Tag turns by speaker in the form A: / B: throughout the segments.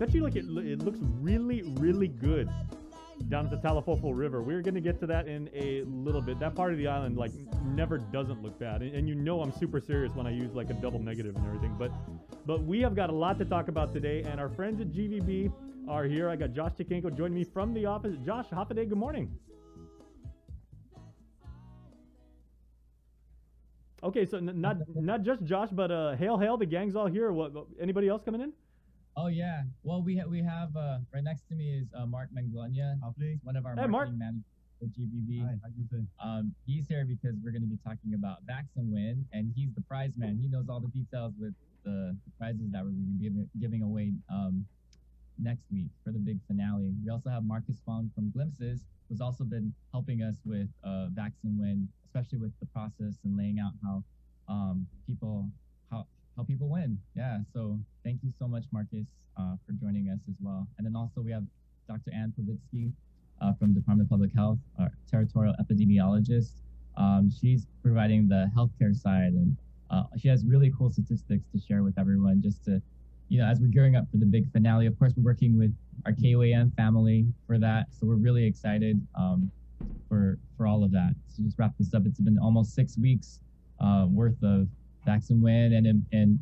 A: bet you it looks really, really good down at the Talafofo River. We're going to get to that in a little bit. That part of the island like never doesn't look bad, and you know I'm super serious when I use like a double negative and everything. But we have got a lot to talk about today, and our friends at GVB are here. I got Josh Tikenko joining me from the office. Josh, Hapaday, good morning. Okay, so not just Josh, but hail, the gang's all here. What? Anybody else coming in?
B: Oh yeah. Well, we have right next to me is Mark Manglonia, one of our marketing managers at GBB.
C: Hi, how you doing?
B: He's here because we're going to be talking about Vaccine Win, and he's the prize man. He knows all the details with the prizes that we're going to be giving away next week for the big finale. We also have Marcus Fong from Glimpses, who's also been helping us with Vaccine Win, especially with the process and laying out how people win. Yeah, so thank you so much, Marcus, for joining us as well. And then also we have Dr. Ann Plavitsky from Department of Public Health, our territorial epidemiologist. She's providing the healthcare side, and she has really cool statistics to share with everyone just to, as we're gearing up for the big finale. Of course, we're working with our KUAM family for that, so we're really excited for all of that. So just wrap this up. It's been almost 6 weeks worth of Vaccine Win and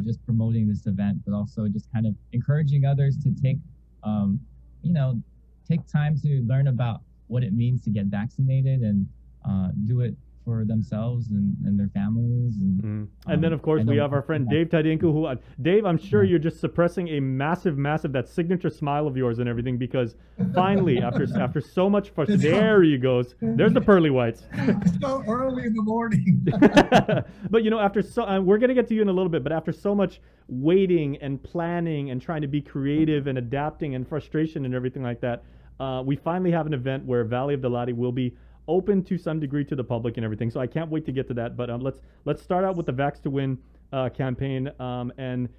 B: just promoting this event, but also just kind of encouraging others to take time to learn about what it means to get vaccinated and do it for themselves and their families.
A: And then, of course, we have our friend Dave Tadinku, who, Dave, I'm sure you're just suppressing a massive, that signature smile of yours and everything, because finally, after so much frustration, there he goes. There's the pearly whites.
C: It's so early in the morning.
A: But, we're going to get to you in a little bit, but after so much waiting and planning and trying to be creative and adapting and frustration and everything like that, we finally have an event where Valley of the Latte will be open to some degree to the public and everything. So I can't wait to get to that. But let's start out with the Vax to Win campaign. And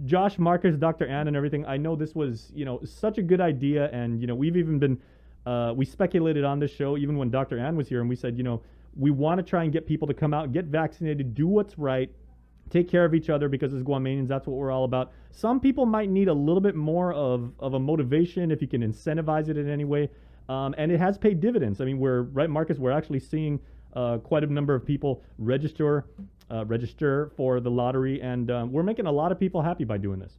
A: Josh, Marcus, Dr. Ann, and everything. I know this was such a good idea, and we've even been we speculated on this show even when Dr. Ann was here, and we said we want to try and get people to come out, get vaccinated, do what's right, take care of each other, because as Guamanians, that's what we're all about. Some people might need a little bit more of a motivation if you can incentivize it in any way. And it has paid dividends. I mean, Marcus, we're actually seeing quite a number of people register for the lottery, and we're making a lot of people happy by doing this.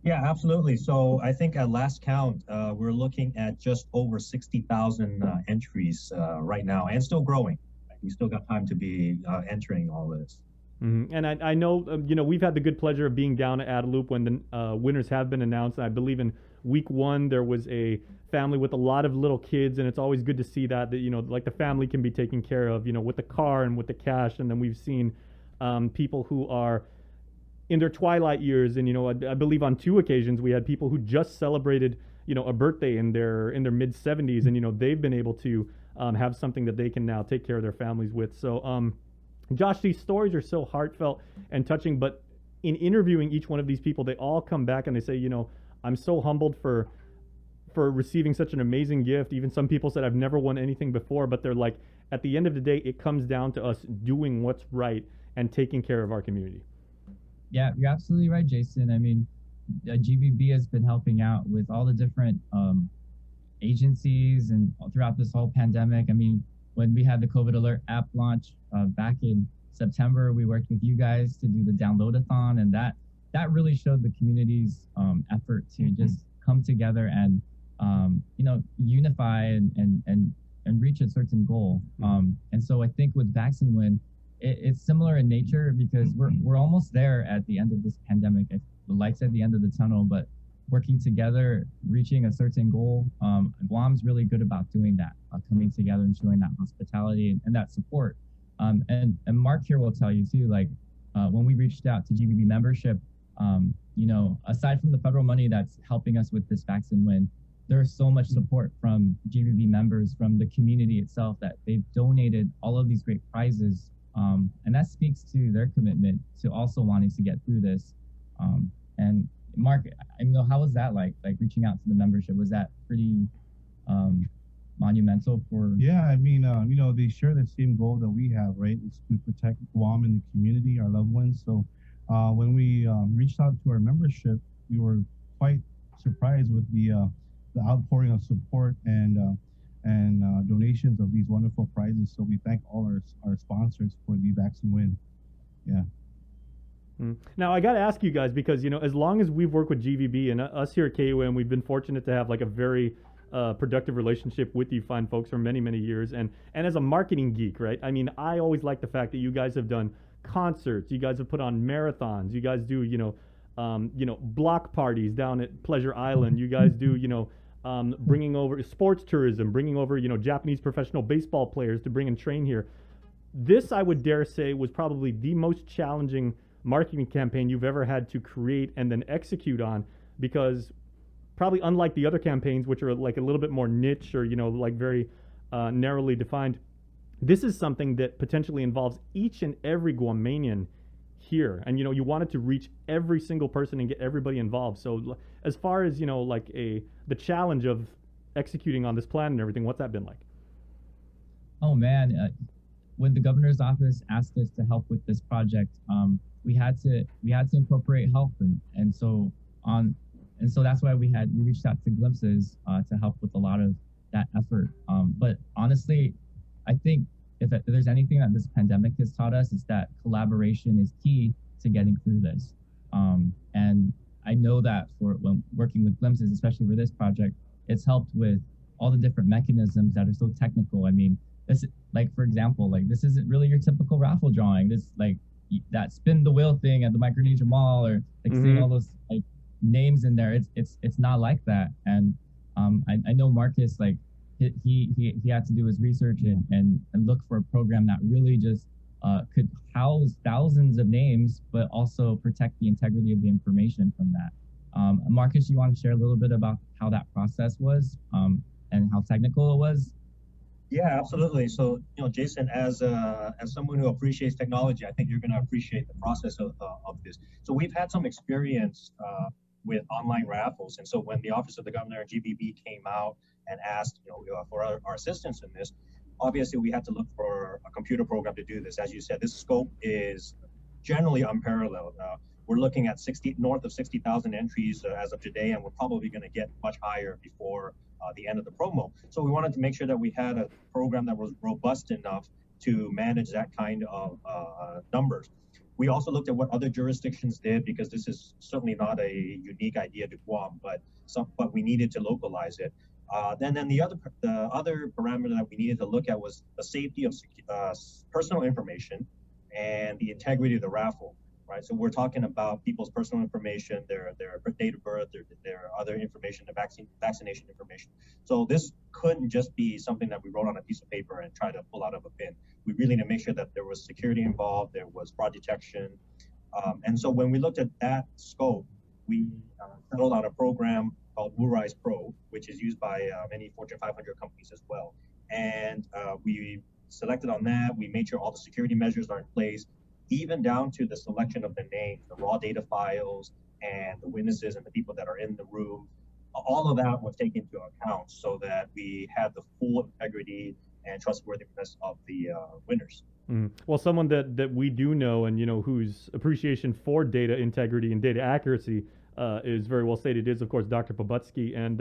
D: Yeah, absolutely. So I think at last count, we're looking at just over 60,000 entries right now, and still growing. We still got time to be entering all this.
A: Mm-hmm. And I know, we've had the good pleasure of being down at Adelup when the winners have been announced. And I believe in week 1, there was a family with a lot of little kids, and it's always good to see that like the family can be taken care of, with the car and with the cash. And then we've seen people who are in their twilight years. And, I believe on 2 occasions we had people who just celebrated, a birthday in their mid 70s. And, they've been able to have something that they can now take care of their families with. So, Josh, these stories are so heartfelt and touching, but in interviewing each one of these people, they all come back and they say, I'm so humbled for receiving such an amazing gift. Even some people said, I've never won anything before, but they're like, at the end of the day, it comes down to us doing what's right and taking care of our community.
B: Yeah, you're absolutely right, Jason. I mean, GVB has been helping out with all the different agencies and throughout this whole pandemic. I mean, when we had the COVID Alert app launch back in September, we worked with you guys to do the downloadathon, and that really showed the community's effort to just come together and unify and reach a certain goal. And so I think with Vaccine Win, it's similar in nature, because we're almost there at the end of this pandemic. The light's at the end of the tunnel, but working together, reaching a certain goal. Guam's really good about doing that, coming together and showing that hospitality and that support. And Mark here will tell you too, like when we reached out to GBB membership, aside from the federal money that's helping us with this Vaccine Win, there's so much support from GBB members, from the community itself, that they've donated all of these great prizes. And that speaks to their commitment to also wanting to get through this. And Mark, how was that like reaching out to the membership? Was that pretty monumental for?
C: Yeah, I mean, they share the same goal that we have, right? It's to protect Guam and the community, our loved ones. So when we reached out to our membership, we were quite surprised with the outpouring of support and donations of these wonderful prizes. So we thank all our sponsors for the Vaccine Win. Yeah.
A: Now I got to ask you guys, because as long as we've worked with GVB and us here at KUM, we've been fortunate to have like a very productive relationship with you fine folks for many years. And as a marketing geek, right? I mean, I always like the fact that you guys have done concerts, you guys have put on marathons, you guys do block parties down at Pleasure Island, you guys do bringing over sports tourism, bringing over Japanese professional baseball players to bring and train here. This, I would dare say, was probably the most challenging marketing campaign you've ever had to create and then execute on, because probably unlike the other campaigns, which are like a little bit more niche or like very narrowly defined, this is something that potentially involves each and every Guamanian here, and you wanted to reach every single person and get everybody involved. So as far as the challenge of executing on this plan and everything, what's that been like?
B: Oh man, when the governor's office asked us to help with this project, we had to incorporate health, and so that's why we reached out to Glimpses to help with a lot of that effort. But honestly, I think if there's anything that this pandemic has taught us, it's that collaboration is key to getting through this. And I know that when working with Glimpses, especially for this project, it's helped with all the different mechanisms that are so technical. I mean, this, like, for example, like, this isn't really your typical raffle drawing. This, like, that spin the wheel thing at the Micronesia Mall, or like seeing all those like names in there. It's not like that. And I know Marcus, like, he had to do his research and look for a program that really just could house thousands of names, but also protect the integrity of the information from that. Marcus, you want to share a little bit about how that process was and how technical it was?
D: Yeah, absolutely. So, Jason, as someone who appreciates technology, I think you're going to appreciate the process of this. So we've had some experience with online raffles. And so when the Office of the Governor and GBB came out and asked, for our assistance in this, obviously we had to look for a computer program to do this. As you said, this scope is generally unparalleled. We're looking at north of 60,000 entries as of today, and we're probably going to get much higher before the end of the promo. So we wanted to make sure that we had a program that was robust enough to manage that kind of numbers. We also looked at what other jurisdictions did, because this is certainly not a unique idea to Guam, but we needed to localize it. Then the other parameter that we needed to look at was the safety of personal information and the integrity of the raffle. Right, so we're talking about people's personal information, their date of birth, their other information, their vaccination information. So this couldn't just be something that we wrote on a piece of paper and try to pull out of a bin. We really need to make sure that there was security involved, there was fraud detection. And so when we looked at that scope, we settled on a program called WooRise Pro, which is used by many Fortune 500 companies as well. And we selected on that. We made sure all the security measures are in place, even down to the selection of the names, the raw data files, and the witnesses and the people that are in the room. All of that was taken into account so that we had the full integrity and trustworthiness of the winners.
A: Well, someone that we do know, and whose appreciation for data integrity and data accuracy is very well stated, is of course Dr. Pobutsky. And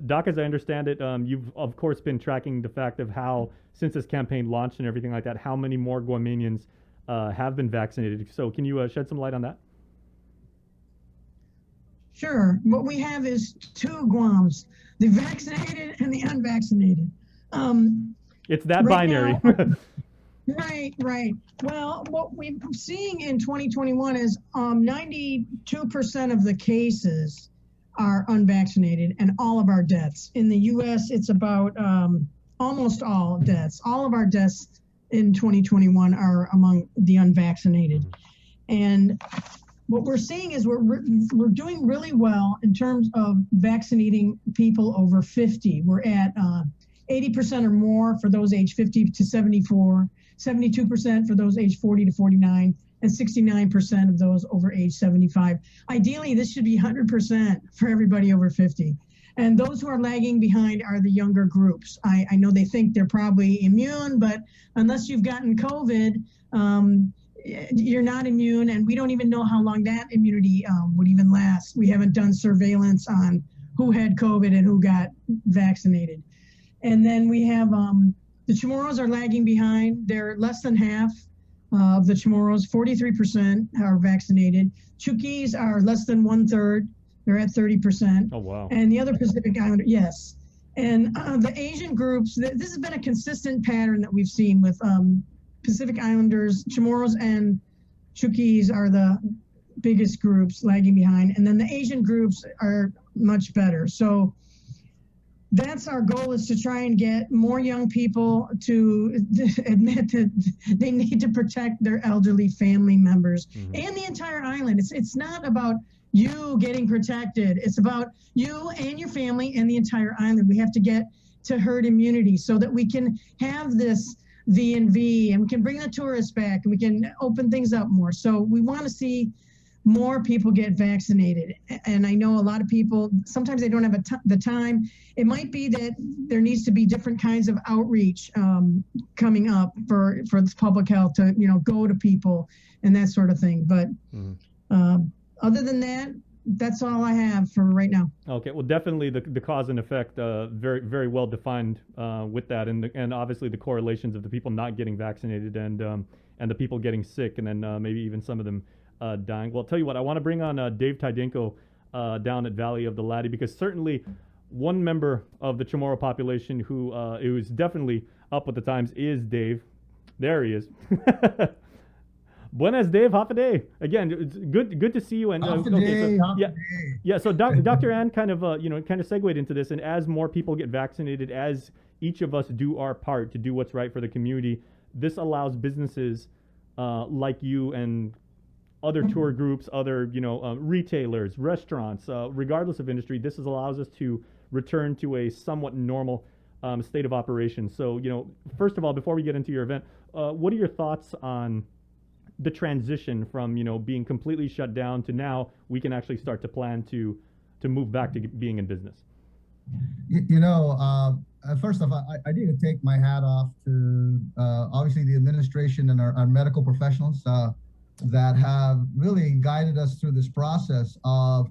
A: Doc, as I understand it, you've of course been tracking the fact of how, since this campaign launched and everything like that, how many more Guamanians have been vaccinated. So can you shed some light on that?
E: Sure. What we have is two Guams, the vaccinated and the unvaccinated.
A: It's that
E: right
A: binary.
E: Now, right. Well, what we're seeing in 2021 is 92% of the cases are unvaccinated, and all of our deaths. In the U.S., it's about almost all deaths. All of our deaths in 2021 are among the unvaccinated. And what we're seeing is we're doing really well in terms of vaccinating people over 50. We're at 80% or more for those age 50 to 74, 72% for those age 40 to 49, and 69% of those over age 75. Ideally, this should be 100% for everybody over 50. And those who are lagging behind are the younger groups. I know they think they're probably immune, but unless you've gotten COVID, you're not immune, and we don't even know how long that immunity would even last. We haven't done surveillance on who had COVID and who got vaccinated. And then we have the Chamorros are lagging behind. They're less than half of the Chamorros. 43% are vaccinated. Chuukese are less than 1/3. They're at 30%.
A: Oh, wow.
E: And the other Pacific Islander, yes. And the Asian groups, this has been a consistent pattern that we've seen with Pacific Islanders. Chamorros and Chuukese are the biggest groups lagging behind. And then the Asian groups are much better. So that's our goal, is to try and get more young people to admit that they need to protect their elderly family members and the entire island. It's not about you getting protected. It's about you and your family and the entire island. We have to get to herd immunity so that we can have this V&V and we can bring the tourists back and we can open things up more. So we want to see more people get vaccinated. And I know a lot of people, sometimes they don't have the time. It might be that there needs to be different kinds of outreach coming up for this public health to, go to people and that sort of thing. But other than that, that's all I have for right now.
A: Okay, well, definitely the cause and effect, very very well defined with that, and obviously the correlations of the people not getting vaccinated and the people getting sick, and then maybe even some of them dying. Well, I'll tell you what, I want to bring on Dave Tydenko down at Valley of the Latte, because certainly one member of the Chamorro population who is definitely up with the times is Dave. There he is. Buenas, Dave. Half a day. Again, it's good to see you. And yeah. So Dr. Ann kind of segued into this, and as more people get vaccinated, as each of us do our part to do what's right for the community, this allows businesses like you and other tour groups, other retailers, restaurants, regardless of industry, this allows us to return to a somewhat normal state of operation. So first of all, before we get into your event, what are your thoughts on the transition from being completely shut down to now we can actually start to plan to move back to being in business?
F: First off, I need to take my hat off to obviously the administration and our medical professionals that have really guided us through this process of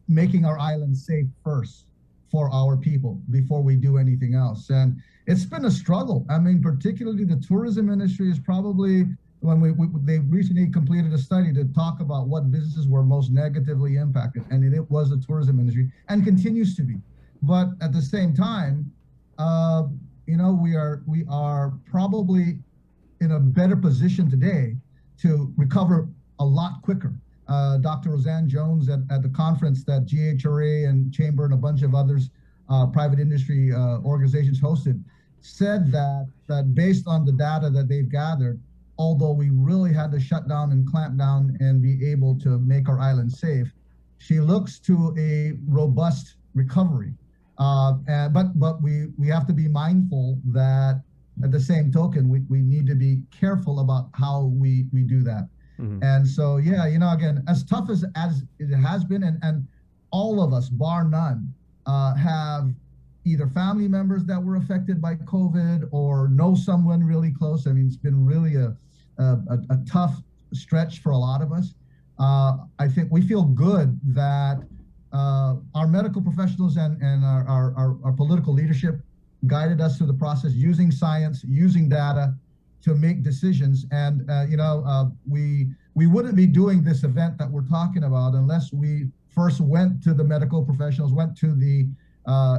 F: making our island safe first for our people before we do anything else. And it's been a struggle. I mean, particularly the tourism industry is probably, when they recently completed a study to talk about what businesses were most negatively impacted, and it was the tourism industry and continues to be. But at the same time, we are probably in a better position today to recover a lot quicker. Dr. Roseanne Jones at the conference that GHRA and Chamber and a bunch of others, private industry organizations hosted, said that based on the data that they've gathered, although we really had to shut down and clamp down and be able to make our island safe, she looks to a robust recovery. But we have to be mindful that at the same token, we need to be careful about how we do that. And so, again, as tough as it has been, and all of us, bar none, have either family members that were affected by COVID or know someone really close. I mean, it's been really a tough stretch for a lot of us. I think we feel good that our medical professionals and our political leadership guided us through the process using science, using data to make decisions. And, we wouldn't be doing this event that we're talking about unless we first went to the medical professionals, went to the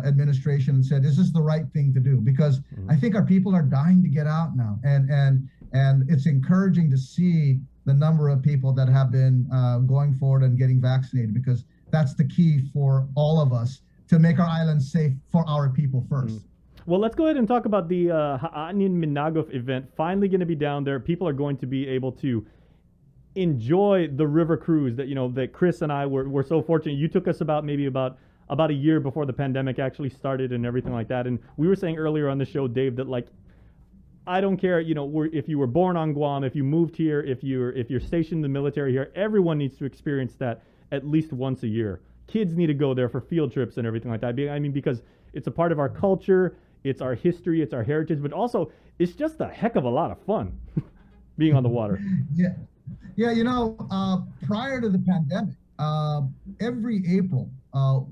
F: administration and said, is this the right thing to do? Because I think our people are dying to get out now. And it's encouraging to see the number of people that have been going forward and getting vaccinated, because that's the key for all of us to make our island safe for our people first.
A: Well, let's go ahead and talk about the Ha'anin Minagov event. Finally going to be down there. People are going to be able to enjoy the river cruise that Chris and I were so fortunate. You took us about a year before the pandemic actually started and everything like that. And we were saying earlier on the show, Dave, that I don't care, if you were born on Guam, if you moved here, if you're stationed in the military here, everyone needs to experience that at least once a year. Kids need to go there for field trips and everything like that. I mean, because it's a part of our culture, it's our history, it's our heritage, but also it's just a heck of a lot of fun. being on the water.
F: Yeah, yeah. Prior to the pandemic, every April,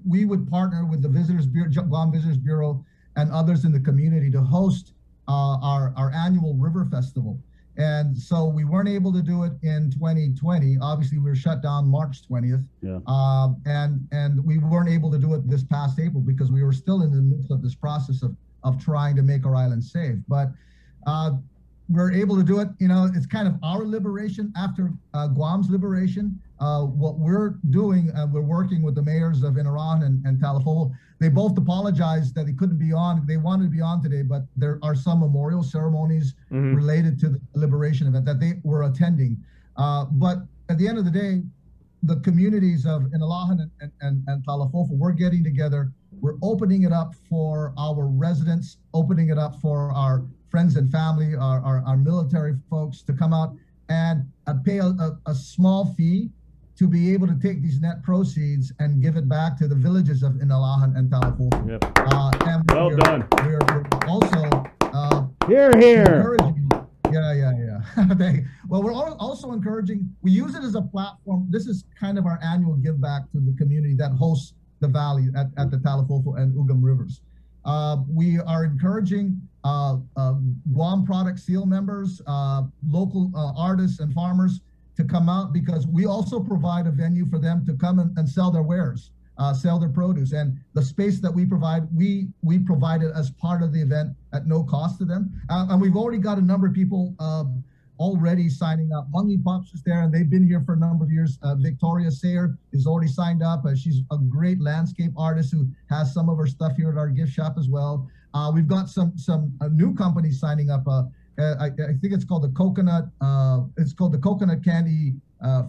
F: we would partner with the Visitors Bureau, Guam Visitors Bureau, and others in the community to host our annual river festival. And so we weren't able to do it in 2020. Obviously, we were shut down March 20th.
A: Yeah.
F: And we weren't able to do it this past April because we were still in the midst of this process of trying to make our island safe. But we're able to do it. It's kind of our liberation after Guam's liberation. What we're doing, we're working with the mayors of Inaran and Talifol. They both apologized that they couldn't be on. They wanted to be on today, but there are some memorial ceremonies related to the liberation event that they were attending. But at the end of the day, the communities of Inalahan and Talifol, we're getting together. We're opening it up for our residents, opening it up for our friends and family, our military folks to come out and pay a small fee to be able to take these net proceeds and give it back to the villages of Inalahan and Talifol.
A: Yep.
F: And
A: Well done.
F: We're also
A: Here, here.
F: encouraging. Yeah. Well, we're also encouraging. We use it as a platform. This is kind of our annual give back to the community that hosts the valley at the Talifol and Ugam rivers. We are encouraging Guam Product Seal members, local artists and farmers to come out because we also provide a venue for them to come and sell their wares, sell their produce. And the space that we provide, we provide it as part of the event at no cost to them. And we've already got a number of people already signing up. Mungy Pops is there, and they've been here for a number of years. Victoria Sayer is already signed up. She's a great landscape artist who has some of her stuff here at our gift shop as well. We've got some new companies signing up. I think it's called the Coconut. It's called the Coconut Candy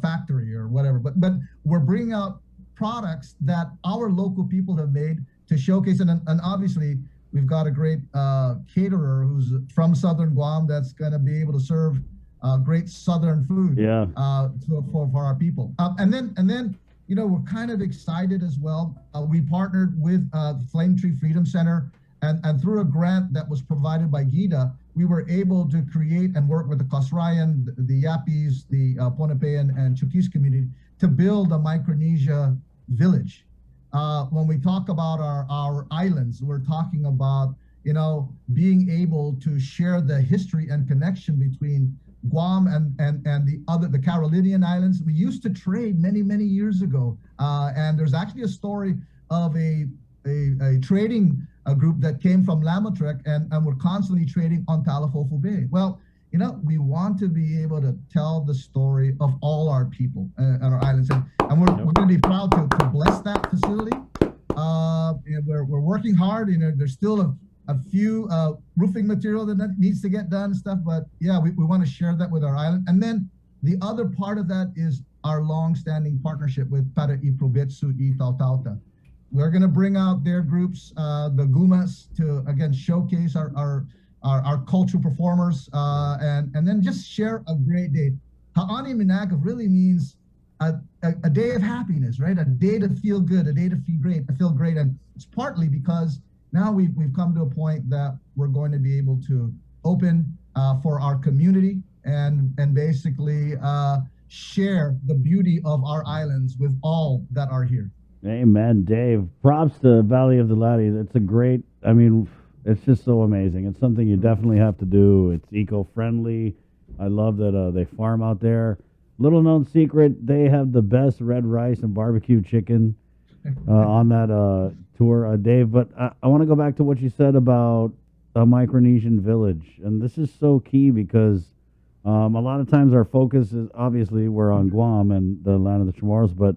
F: Factory or whatever. But we're bringing out products that our local people have made to showcase, and obviously we've got a great caterer who's from Southern Guam that's going to be able to serve great Southern food.
A: Yeah.
F: For our people. And then we're kind of excited as well. We partnered with Flame Tree Freedom Center, and through a grant that was provided by GIDA, we were able to create and work with the Kosrayan, the Yapis, the Ponapean, and Chukis community to build a Micronesia village. When we talk about our islands, we're talking about, being able to share the history and connection between Guam and the Carolinian Islands. We used to trade many, many years ago. And there's actually a story of a trading group that came from Lamatrek and we're constantly trading on Talifol Bay. Well, we want to be able to tell the story of all our people and our islands. And we're going to be proud to bless that facility. We're working hard. There's still a few roofing material that needs to get done and stuff. But yeah, we want to share that with our island. And then the other part of that is our long-standing partnership with Para Iprobetsu I Tautauta. We're going to bring out their groups, the Gumas, to again showcase our cultural performers, and then just share a great day. Ha'ani Minagav really means a day of happiness, right? A day to feel good, a day to feel great, and it's partly because now we've come to a point that we're going to be able to open for our community and basically share the beauty of our islands with all that are here.
G: Amen, Dave. Props to Valley of the Latte. It's it's just so amazing. It's something you definitely have to do. It's eco-friendly. I love that they farm out there. Little known secret, they have the best red rice and barbecue chicken on that tour, Dave. But I want to go back to what you said about a Micronesian village. And this is so key because a lot of times our focus is, obviously, we're on Guam and the land of the Chamorros, but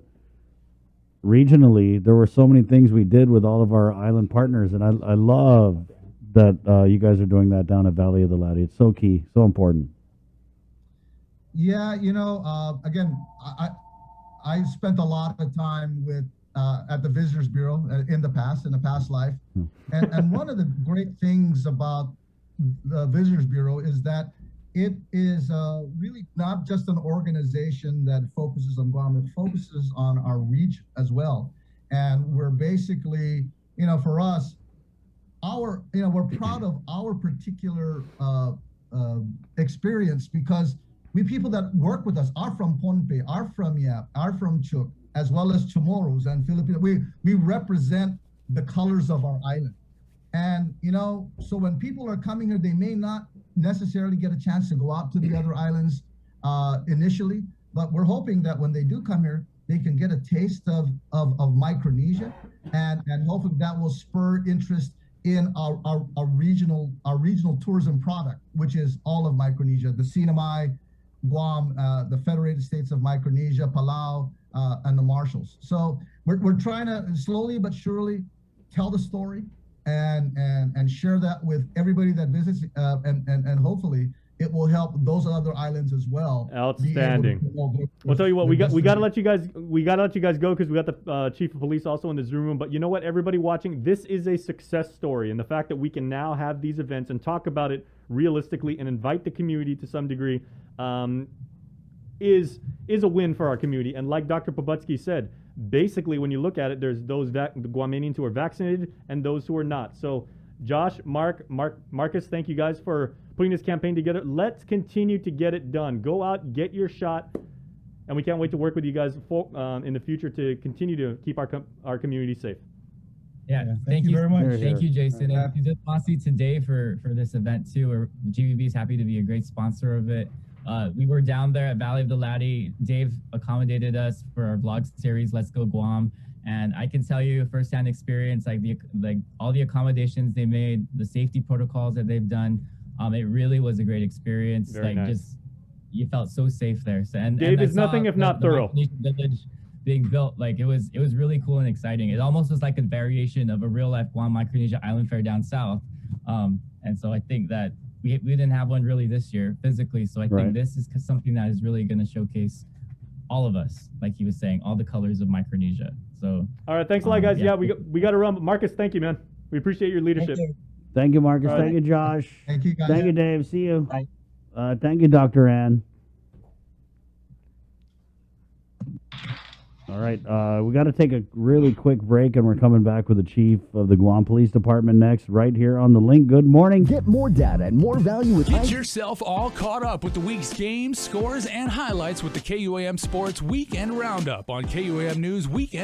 G: regionally, there were so many things we did with all of our island partners, and I love that you guys are doing that down at Valley of the Latte. It's so key, so important.
F: Yeah, again, I spent a lot of time with at the Visitors Bureau in a past life, and one of the great things about the Visitors Bureau is that it is really not just an organization that focuses on Guam, it focuses on our region as well. And we're basically, for us, we're proud of our particular experience because we people that work with us are from Pohnpei, are from Yap, are from Chuuk, as well as Chamorros and Filipino. We represent the colors of our island. And, so when people are coming here, they may not necessarily get a chance to go out to the other islands initially, but we're hoping that when they do come here, they can get a taste of Micronesia, and hopefully that will spur interest in our regional tourism product, which is all of Micronesia, the Sinai, Guam, the Federated States of Micronesia, Palau, and the Marshalls. So we're trying to slowly but surely tell the story and share that with everybody that visits, and hopefully it will help those other islands as well.
A: Outstanding. We'll tell you what, we gotta let you guys go, because we got the chief of police also in the Zoom room. But you know what, everybody watching, this is a success story, and the fact that we can now have these events and talk about it realistically and invite the community to some degree is a win for our community. And like Dr. Pobutsky said, basically when you look at it, there's those the Guamanians who are vaccinated and those who are not. So Josh, Marcus, thank you guys for putting this campaign together. Let's continue to get it done. Go out, get your shot, and we can't wait to work with you guys in the future to continue to keep our community safe.
B: Yeah, thank you very much. Thank you, Jason. And to the posse today for this event too. GVB is happy to be a great sponsor of it. We were down there at Valley of the Latte. Dave accommodated us for our vlog series, Let's Go Guam. And I can tell you firsthand experience, like all the accommodations they made, the safety protocols that they've done. It really was a great experience.
A: Very nice.
B: Just you felt so safe there. So,
A: Dave is nothing if not thorough.
B: Village being built, it was really cool and exciting. It almost was like a variation of a real life Guam Micronesia Island Fair down south. And so I think that we didn't have one really this year physically. So I think this is something that is really going to showcase all of us, like he was saying, all the colors of Micronesia. So
A: all right, thanks a lot, guys. Yeah, we got to run. But Marcus, thank you, man. We appreciate your leadership.
G: Thank you, Marcus.
A: All
G: Thank
A: right.
G: you, Josh.
F: Thank you, guys.
G: Thank you, Dave. See you.
D: Bye.
G: Thank you, Dr. Ann. All right, we got to take a really quick break, and we're coming back with the chief of the Guam Police Department next, right here on the link. Good morning.
H: Get more data and more value with
I: Get yourself all caught up with the week's games, scores, and highlights with the KUAM Sports Weekend Roundup on KUAM News Weekend.